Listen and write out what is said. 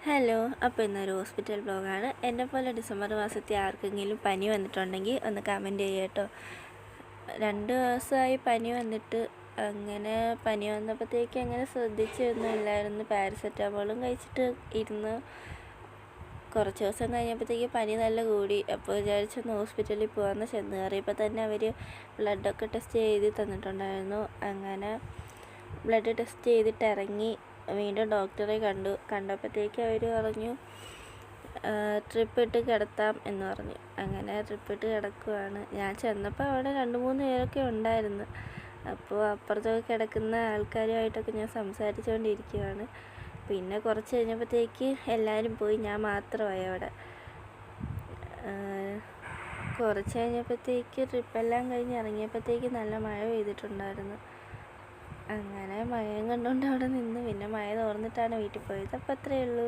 Hello, അപ്പോൾ ഇന്നൊരു hospital ബ്ലോഗാണ്. എന്നെപ്പോലെ ഡിസംബർ മാസത്തിൽ ആർക്കെങ്കിലും പനി വന്നിട്ടുണ്ടെങ്കിൽ ഒന്ന് കമൻറ്റ് ചെയ്യുക കേട്ടോ. 2 ദിവസമായി പനി വന്നിട്ട്. അങ്ങനെ പനി വന്നപ്പോഴത്തേക്ക് അങ്ങനെ ശ്രദ്ധിച്ചൊന്നുമില്ലായിരുന്നു. പാരസെറ്റാമോളും കഴിച്ചിട്ട് ഇരുന്ന്. കുറച്ച് ദിവസം കഴിഞ്ഞപ്പോഴത്തേക്ക് പനി നല്ല കൂടി. അപ്പോൾ വിചാരിച്ചൊന്ന് ഹോസ്പിറ്റലിൽ പോകാമെന്ന് ചെന്ന് കയറിയപ്പോൾ തന്നെ അവർ ബ്ലഡൊക്കെ ടെസ്റ്റ് ചെയ്ത് തന്നിട്ടുണ്ടായിരുന്നു. അങ്ങനെ ബ്ലഡ് ടെസ്റ്റ് ചെയ്തിട്ട് ഇറങ്ങി. വീണ്ടും ഡോക്ടറെ കണ്ടപ്പോഴത്തേക്ക് അവർ പറഞ്ഞു ട്രിപ്പ് ഇട്ട് കിടത്താം എന്ന് പറഞ്ഞു. അങ്ങനെ ട്രിപ്പ് ഇട്ട് കിടക്കുവാണ്. ഞാൻ ചെന്നപ്പോൾ അവിടെ 2-3 പേരൊക്കെ ഉണ്ടായിരുന്നു. അപ്പോൾ അപ്പുറത്തൊക്കെ കിടക്കുന്ന ആൾക്കാരുമായിട്ടൊക്കെ ഞാൻ സംസാരിച്ചുകൊണ്ടിരിക്കുകയാണ്. പിന്നെ കുറച്ച് കഴിഞ്ഞപ്പോഴത്തേക്ക് എല്ലാവരും പോയി, ഞാൻ മാത്രമായി അവിടെ. കുറച്ച് കഴിഞ്ഞപ്പോഴത്തേക്ക് ട്രിപ്പെല്ലാം കഴിഞ്ഞ് ഇറങ്ങിയപ്പോഴത്തേക്ക് നല്ല മഴ പെയ്തിട്ടുണ്ടായിരുന്നു. അങ്ങനെ മഴയും കണ്ടുകൊണ്ട് അവിടെ നിന്ന്. പിന്നെ മഴ തോർന്നിട്ടാണ് വീട്ടിൽ പോയത്. അപ്പോൾ അത്രയേ ഉള്ളൂ.